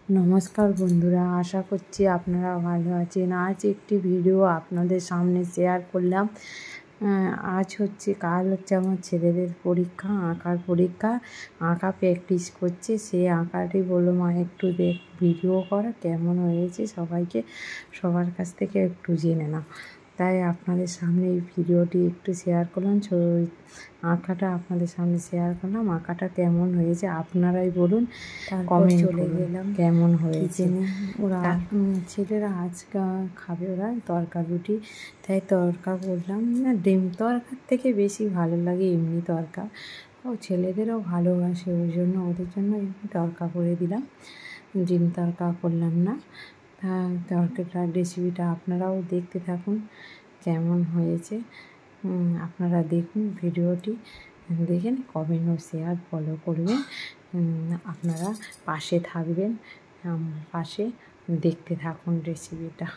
নমস্কার বন্ধুরা, আশা করছি আপনারা ভালো আছেন। আজ একটি ভিডিও আপনাদের সামনে শেয়ার করলাম। কাল হচ্ছে আমার ছেলেদের পরীক্ষা, আঁকার পরীক্ষা। আঁকা প্র্যাকটিস করছে। সে আঁকাটি বললো, মা একটু ভিডিও করা, কেমন হয়েছে সবার কাছ থেকে একটু জেনে নাও। তাই আপনাদের সামনে এই ভিডিওটি একটু শেয়ার করলাম। আঁকাটা আপনাদের সামনে শেয়ার করলাম। আঁকাটা কেমন হয়েছে আপনারাই বলুন, কমেন্ট চলে গেলাম কেমন হয়েছে। ওরা ছেলেরা আজকে খাবে ওরা তরকা রুটি, তাই তরকা করলাম না। ডিম তরকার থেকে বেশি ভালো লাগে এমনি তরকা। ও ছেলেদেরও ভালোবাসে, ওই জন্য ওদের জন্য এমনি তরকা করে দিলাম, ডিম তরকা করলাম না। তরকাটার রেসিপিটা আপনারাও দেখতে থাকুন কেমন হয়েছে। আপনারা দেখুন ভিডিওটি, দেখেন কমেন্ট ও শেয়ার ফলো করবেন। আপনারা পাশে থাকবেন, পাশে দেখতে থাকুন রেসিপিটা।